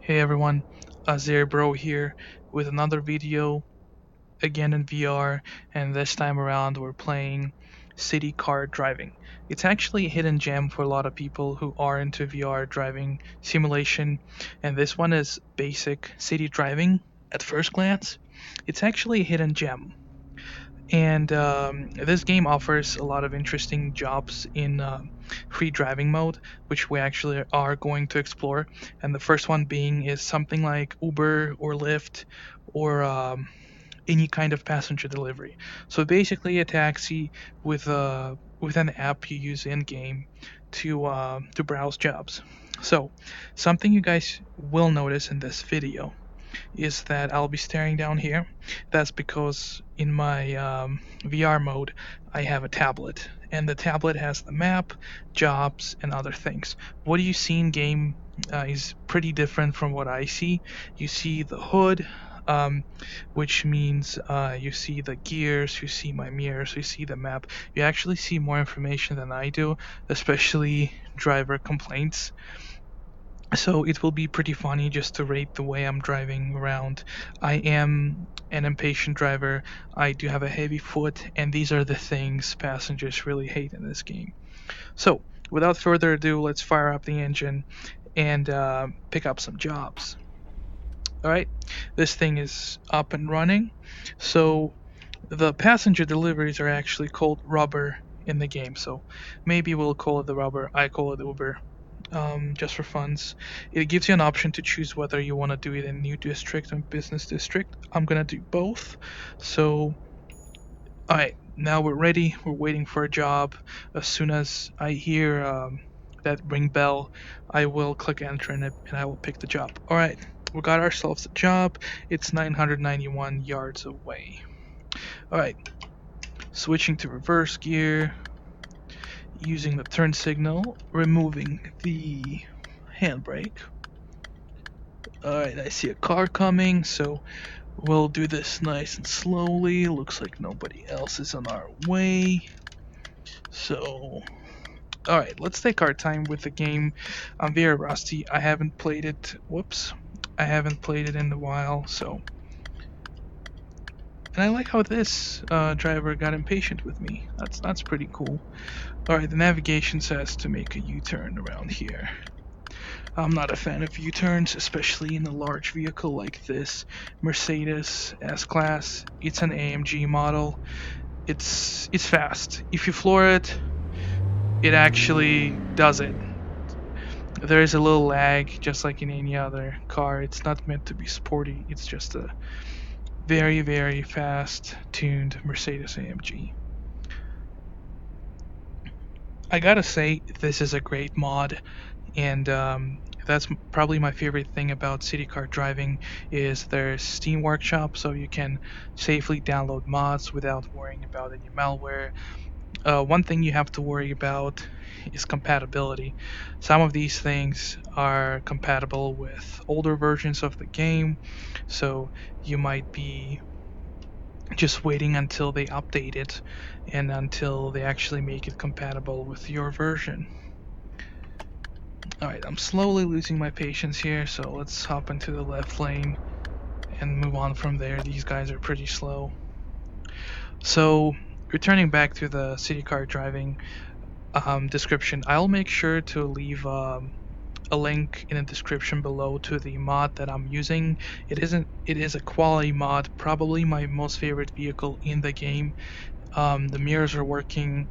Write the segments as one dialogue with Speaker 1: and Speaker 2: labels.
Speaker 1: Hey everyone, Bro here with another video, again in VR, and this time around we're playing city car driving. It's actually a hidden gem for a lot of people who are into VR driving simulation, and this one is basic city driving at first glance. It's actually a hidden gem. And this game offers a lot of interesting jobs in free driving mode, which we actually are going to explore. And the first one being is something like Uber or Lyft or any kind of passenger delivery. So basically, a taxi with an app you use in game to browse jobs. So something you guys will notice in this video is that I'll be staring down here. That's because in my VR mode, I have a tablet, and the tablet has the map, jobs, and other things. What you see in game is pretty different from what I see. You see the hood, um, which means you see the gears, you see my mirrors, you see the map. You actually see more information than I do, especially driver complaints. So it will be pretty funny just to rate the way I'm driving around. I am an impatient driver. I do have a heavy foot, and these are the things passengers really hate in this game. So without further ado, let's fire up the engine and pick up some jobs. All right, this thing is up and running. So the passenger deliveries are actually called rubber in the game. So maybe we'll call it the rubber. I call it Uber, just for funds. It gives you an option to choose whether you want to do it in new district or business district. I'm gonna do both. So, alright, now we're ready. We're waiting for a job. As soon as I hear that ring bell, I will click enter in it and I will pick the job. Alright, we got ourselves a job. It's 991 yards away. Alright, switching to reverse gear, using the turn signal, removing the handbrake. Alright, I see a car coming, so we'll do this nice and slowly. Looks like nobody else is on our way. So, alright, let's take our time with the game. I'm very rusty. I haven't played it. Whoops. I haven't played it in a while, so. And I like how this driver got impatient with me. That's pretty cool. Alright, the navigation says to make a U-turn around here. I'm not a fan of U-turns, especially in a large vehicle like this Mercedes S-Class. It's an AMG model. It's fast. If you floor it, it actually does it. There is a little lag, just like in any other car. It's not meant to be sporty. It's just a very, very fast tuned Mercedes AMG. I gotta say, this is a great mod, and that's probably my favorite thing about city car driving is there's Steam Workshop, so you can safely download mods without worrying about any malware. One thing you have to worry about is compatibility. Some of these things are compatible with older versions of the game, so you might be just waiting until they update it and until they actually make it compatible with your version. Alright, I'm slowly losing my patience here, so let's hop into the left lane and move on from there. These guys are pretty slow. So, returning back to the city car driving description, I'll make sure to leave a link in the description below to the mod that I'm using. It is a quality mod, probably my most favorite vehicle in the game. The mirrors are working.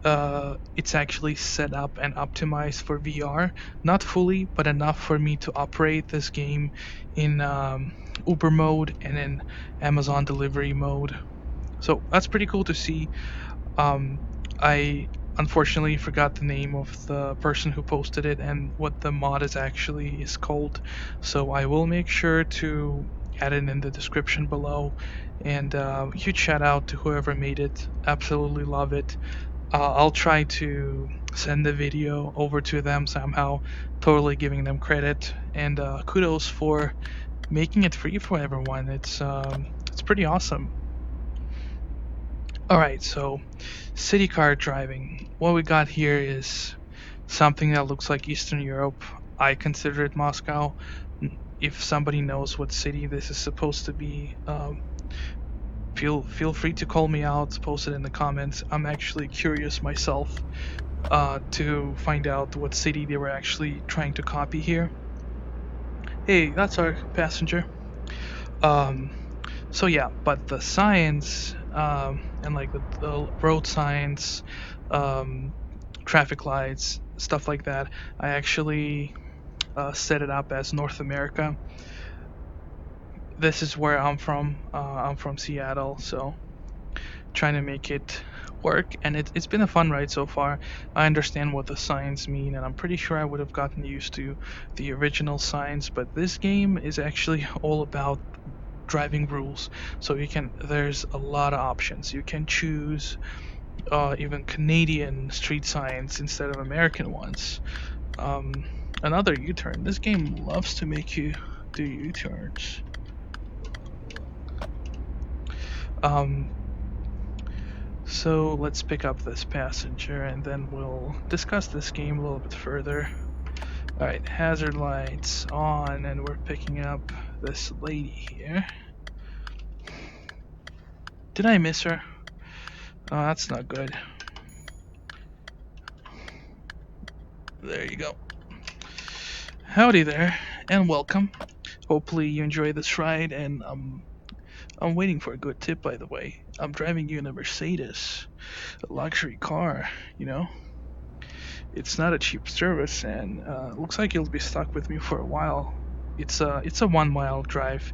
Speaker 1: It's actually set up and optimized for VR, not fully, but enough for me to operate this game in Uber mode and in Amazon delivery mode. So that's pretty cool to see. I unfortunately forgot the name of the person who posted it and what the mod is called, so I will make sure to add it in the description below. And huge shout out to whoever made it. Absolutely love it. I'll try to send the video over to them somehow, totally giving them credit, and kudos for making it free for everyone. It's pretty awesome. Alright, so city car driving. What we got here is something that looks like Eastern Europe. I consider it Moscow. if somebody knows what city this is supposed to be, feel free to call me out, post it in the comments. I'm actually curious myself to find out what city they were actually trying to copy here. Hey, that's our passenger. Um, so yeah, but the signs and like the road signs, traffic lights, stuff like that, I actually set it up as North America. This is where I'm from. I'm from Seattle, so trying to make it work, and it's been a fun ride so far. I understand what the signs mean, and I'm pretty sure I would have gotten used to the original signs, but this game is actually all about driving rules. So there's a lot of options. You can choose even Canadian street signs instead of American ones. Another U-turn. This game loves to make you do U-turns. So let's pick up this passenger and then we'll discuss this game a little bit further. Alright, hazard lights on, and we're picking up this lady here. Did I miss her? Oh, that's not good. There you go. Howdy there, and welcome. Hopefully you enjoy this ride, and I'm waiting for a good tip, by the way. I'm driving you in a Mercedes, a luxury car, you know? It's not a cheap service, and looks like you'll be stuck with me for a while. It's a 1 mile drive.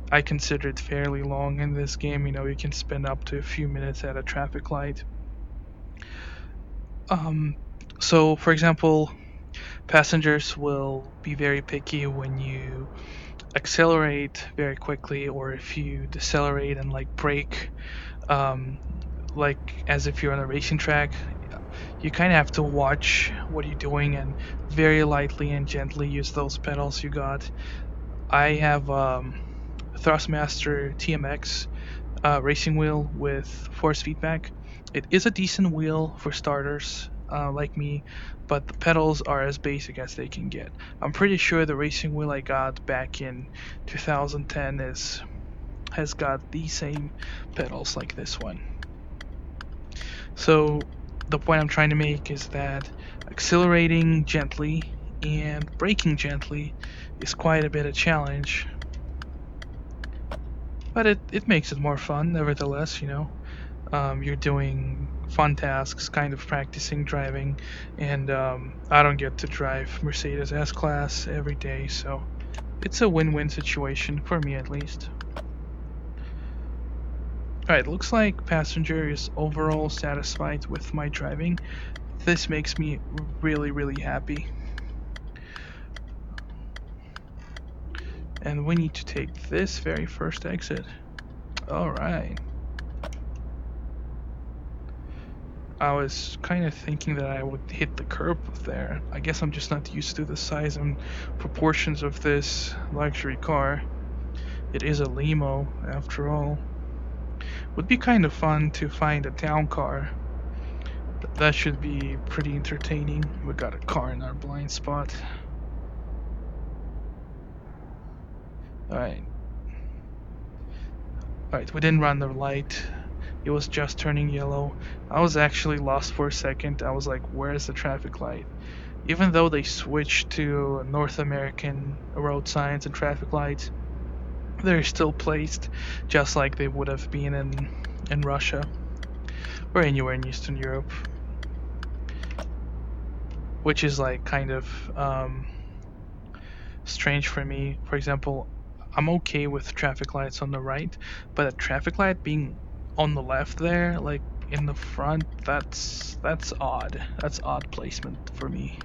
Speaker 1: I consider it fairly long in this game. You know, you can spend up to a few minutes at a traffic light. So for example, passengers will be very picky when you accelerate very quickly, or if you decelerate and like brake, like as if you're on a racing track. You kind of have to watch what you're doing and very lightly and gently use those pedals you got. I have Thrustmaster TMX racing wheel with force feedback. It is a decent wheel for starters, like me, but the pedals are as basic as they can get. I'm pretty sure the racing wheel I got back in 2010 has got the same pedals like this one. So the point I'm trying to make is that accelerating gently and braking gently is quite a bit of challenge. But it makes it more fun, nevertheless, you know. You're doing fun tasks, kind of practicing driving, and I don't get to drive Mercedes S-Class every day, so it's a win-win situation, for me at least. Alright, looks like passenger is overall satisfied with my driving. This makes me really, really happy. And we need to take this very first exit. Alright. I was kind of thinking that I would hit the curb there. I guess I'm just not used to the size and proportions of this luxury car. It is a limo, after all. Would be kind of fun to find a town car. That should be pretty entertaining. We got a car in our blind spot. Alright. Alright, we didn't run the light. It was just turning yellow. I was actually lost for a second. I was like, where's the traffic light? Even though they switched to North American road signs and traffic lights, they're still placed just like they would have been in Russia or anywhere in Eastern Europe, which is like kind of strange for me. For example, I'm okay with traffic lights on the right, but a traffic light being on the left there, like in the front, that's odd. That's odd placement for me.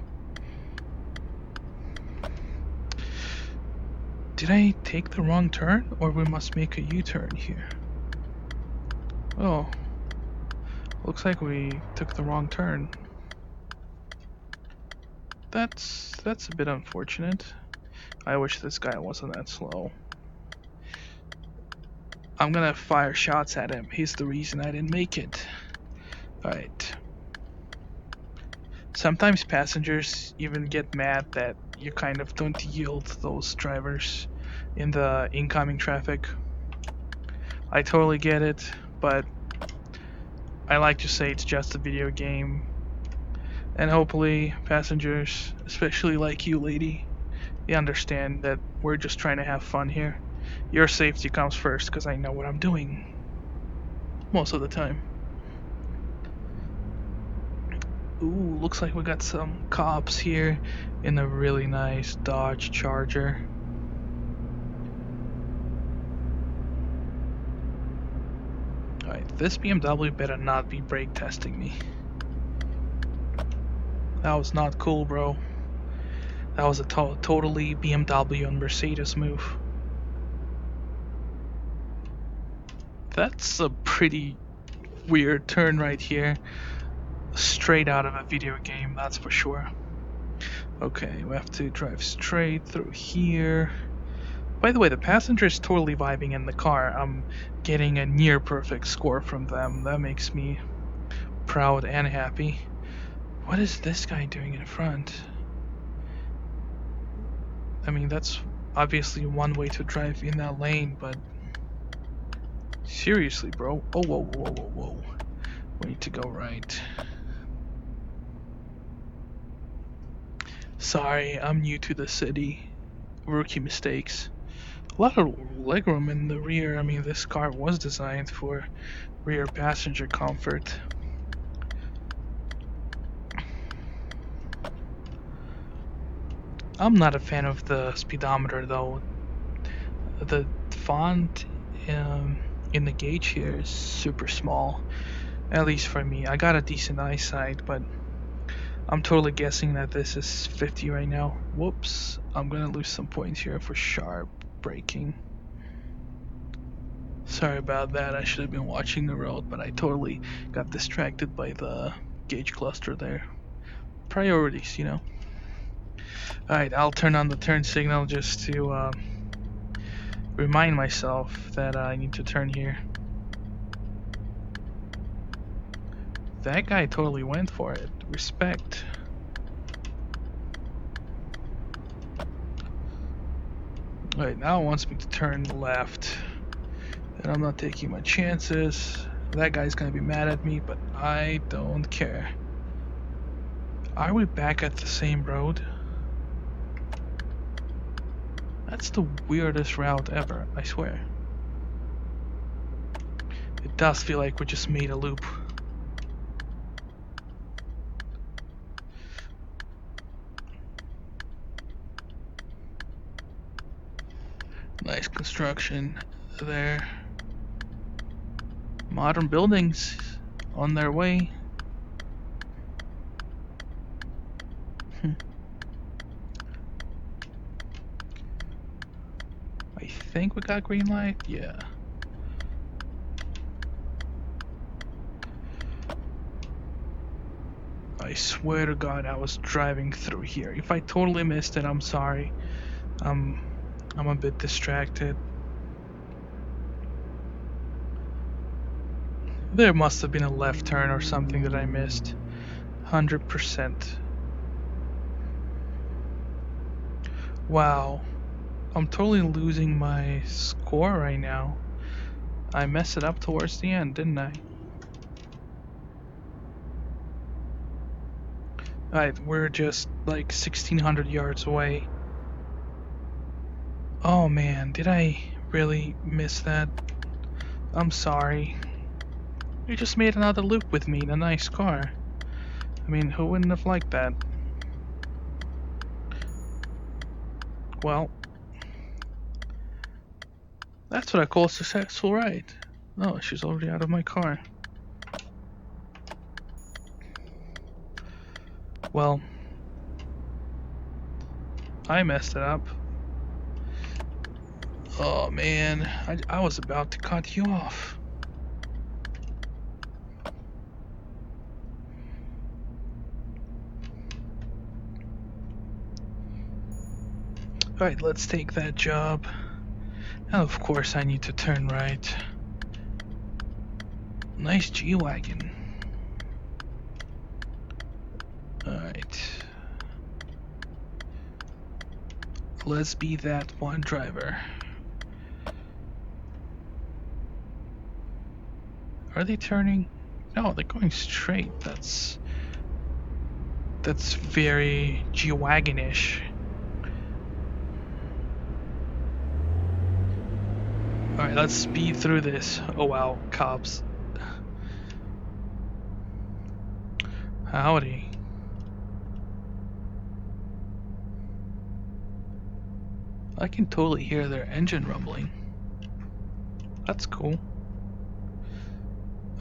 Speaker 1: Did I take the wrong turn, or we must make a U-turn here? Oh, looks like we took the wrong turn. That's a bit unfortunate. I wish this guy wasn't that slow. I'm gonna fire shots at him. He's the reason I didn't make it. Alright. Sometimes passengers even get mad that you kind of don't yield those drivers in the incoming traffic. I totally get it, but I like to say it's just a video game. And hopefully passengers, especially like you, lady, they understand that we're just trying to have fun here. Your safety comes first, because I know what I'm doing. Most of the time. Ooh, looks like we got some cops here in a really nice Dodge Charger. Alright, this BMW better not be brake testing me. That was not cool, bro. That was a totally BMW and Mercedes move. That's a pretty weird turn right here. Straight out of a video game, that's for sure. Okay, we have to drive straight through here. By the way, the passenger is totally vibing in the car. I'm getting a near perfect score from them. That makes me proud and happy. What is this guy doing in front? I mean, that's obviously one way to drive in that lane, but seriously, bro. Oh, whoa, whoa, whoa, whoa. We need to go right. Sorry, I'm new to the city. Rookie mistakes. A lot of legroom in the rear. I mean, this car was designed for rear passenger comfort. I'm not a fan of the speedometer though. The font in the gauge here is super small, at least for me. I got a decent eyesight, but I'm totally guessing that this is 50 right now. Whoops, I'm gonna lose some points here for sharp braking. Sorry about that, I should have been watching the road, but I totally got distracted by the gauge cluster there. Priorities, you know. Alright, I'll turn on the turn signal just to remind myself that I need to turn here. That guy totally went for it. Respect. Alright, now it wants me to turn left. And I'm not taking my chances. That guy's gonna be mad at me, but I don't care. Are we back at the same road? That's the weirdest route ever, I swear. It does feel like we just made a loop. Nice construction there. Modern buildings on their way. I think we got green light, yeah. I swear to God I was driving through here. If I totally missed it, I'm sorry. I'm a bit distracted. There must have been a left turn or something that I missed. 100%. Wow. I'm totally losing my score right now. I messed it up towards the end, didn't I? Alright, we're just like 1600 yards away. Oh man, did I really miss that? I'm sorry. You just made another loop with me in a nice car. I mean, who wouldn't have liked that? Well, that's what I call a successful ride. Oh, she's already out of my car. Well, I messed it up. Oh man, I was about to cut you off. Alright, let's take that job. And of course I need to turn right. Nice G-Wagon. Alright. Let's be that one driver. Are they turning? No, they're going straight. That's very G-Wagon-ish. Alright, let's speed through this. Oh wow, cops. Howdy. I can totally hear their engine rumbling. That's cool.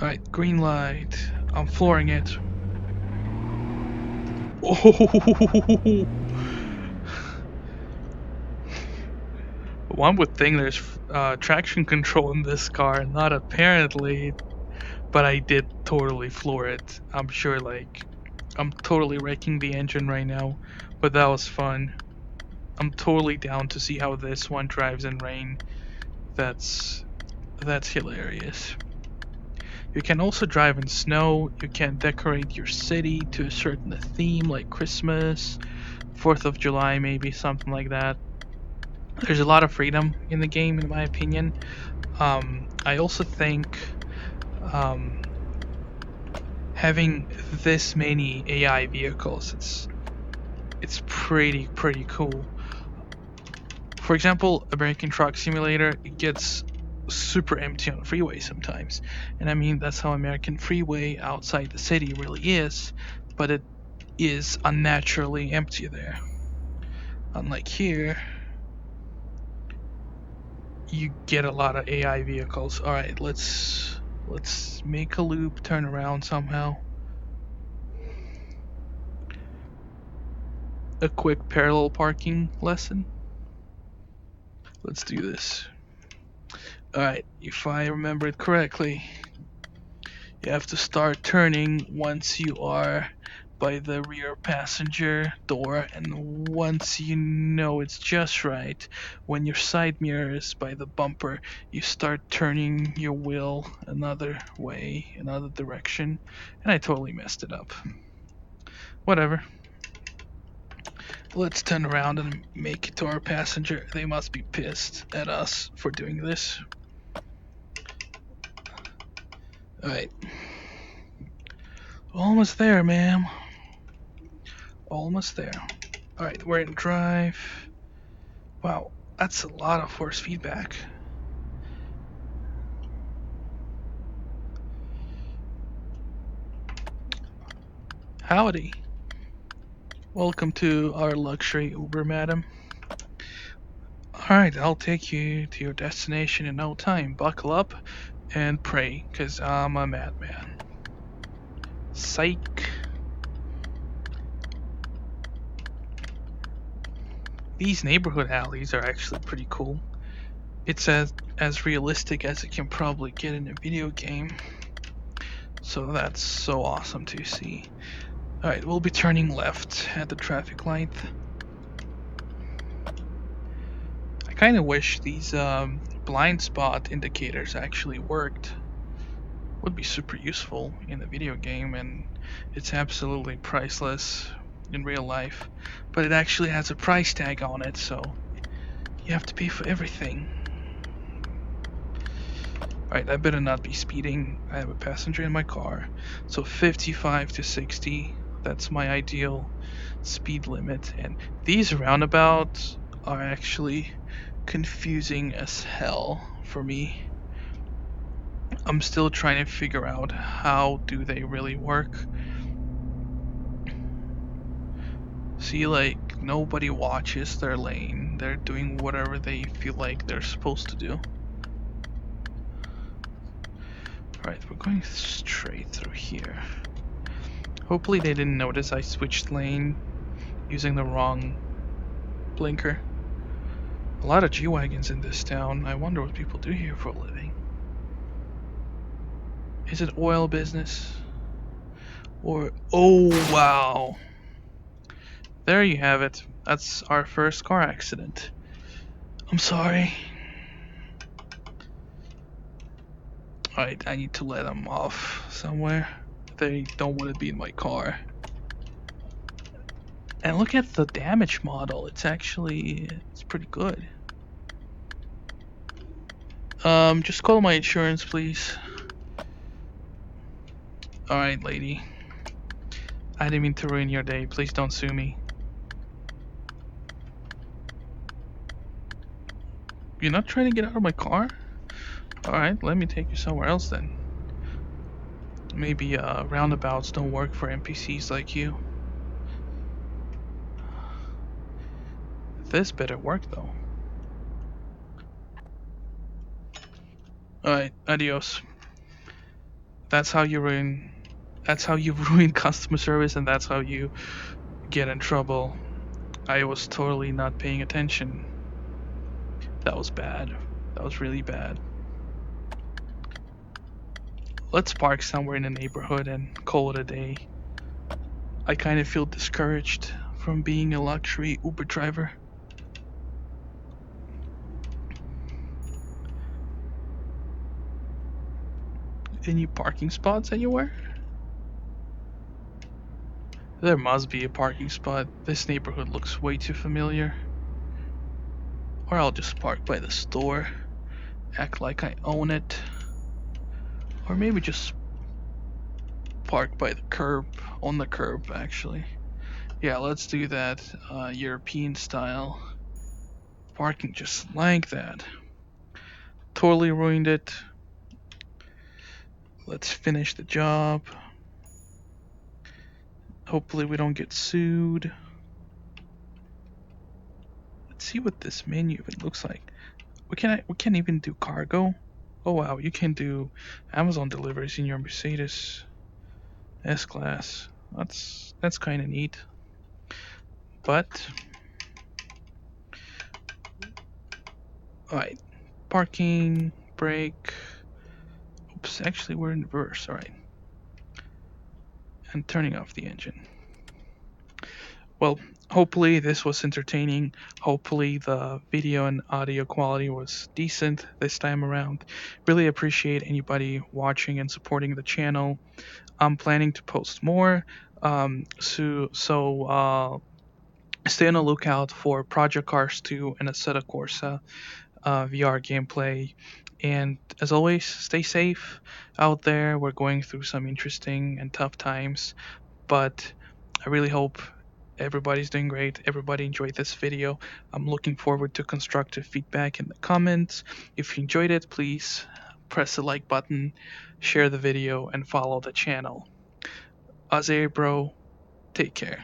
Speaker 1: Alright, green light. I'm flooring it. Oh! One would think there's traction control in this car, not apparently, but I did totally floor it. I'm sure, like, I'm totally wrecking the engine right now, but that was fun. I'm totally down to see how this one drives in rain. That's hilarious. You can also drive in snow. You can decorate your city to a certain theme, like Christmas, 4th of July, maybe something like that. There's a lot of freedom in the game, in my opinion. I also think having this many AI vehicles, it's pretty cool. For example, American Truck Simulator, it gets super empty on the freeway sometimes, and I mean that's how American freeway outside the city really is, but it is unnaturally empty there. Unlike here, you get a lot of AI vehicles. All right, let's make a loop, turn around somehow. A quick parallel parking lesson. Let's do this. Alright, if I remember it correctly, you have to start turning once you are by the rear passenger door, and once you know it's just right, when your side mirror is by the bumper, you start turning your wheel another way, another direction, and I totally messed it up. Whatever. Let's turn around and make it to our passenger. They must be pissed at us for doing this. Alright. Almost there, ma'am. Almost there. Alright, we're in drive. Wow, that's a lot of force feedback. Howdy. Welcome to our luxury Uber, madam. Alright, I'll take you to your destination in no time. Buckle up and pray, cause I'm a madman. Psych. These neighborhood alleys are actually pretty cool. It's as realistic as it can probably get in a video game. So that's so awesome to see. Alright, we'll be turning left at the traffic light. I kind of wish these blind spot indicators actually worked. Would be super useful in a video game, and it's absolutely priceless in real life. But it actually has a price tag on it, so you have to pay for everything. Alright, I better not be speeding. I have a passenger in my car. So 55 to 60, that's my ideal speed limit. And these roundabouts are actually confusing as hell for me. I'm still trying to figure out how do they really work. See, like, nobody watches their lane. They're doing whatever they feel like they're supposed to do. Alright, we're going straight through here. Hopefully they didn't notice I switched lane using the wrong blinker. A lot of G-Wagons in this town. I wonder what people do here for a living. Is it oil business? Or... oh, wow. There you have it. That's our first car accident. I'm sorry. Alright, I need to let them off somewhere. They don't want to be in my car. And look at the damage model. It's pretty good. Just call my insurance, please. Alright, lady. I didn't mean to ruin your day. Please don't sue me. You're not trying to get out of my car? Alright, let me take you somewhere else then. Maybe roundabouts don't work for NPCs like you. This better work though. Alright, adios. That's how you ruin customer service, and that's how you get in trouble. I was totally not paying attention. That was bad. That was really bad. Let's park somewhere in the neighborhood and call it a day. I kind of feel discouraged from being a luxury Uber driver. Any parking spots anywhere? There must be a parking spot. This neighborhood looks way too familiar. Or I'll just park by the store. Act like I own it. Or maybe just park by the curb. On the curb, actually. Yeah, let's do that. European style. Parking just like that. Totally ruined it. Let's finish the job. Hopefully we don't get sued. Let's see what this menu even looks like. We can't even do cargo. Oh wow, you can do Amazon deliveries in your Mercedes S-Class. That's kind of neat. But alright, parking, brake. Oops, actually we're in reverse. Alright, and turning off the engine. Well, hopefully this was entertaining. Hopefully the video and audio quality was decent this time around. Really appreciate anybody watching and supporting the channel. I'm planning to post more. So stay on the lookout for Project Cars 2 and Assetto Corsa VR gameplay. And as always, stay safe out there. We're going through some interesting and tough times, but I really hope everybody's doing great. Everybody enjoyed this video. I'm looking forward to constructive feedback in the comments. If you enjoyed it, please press the like button, share the video, and follow the channel. Azir bro, take care.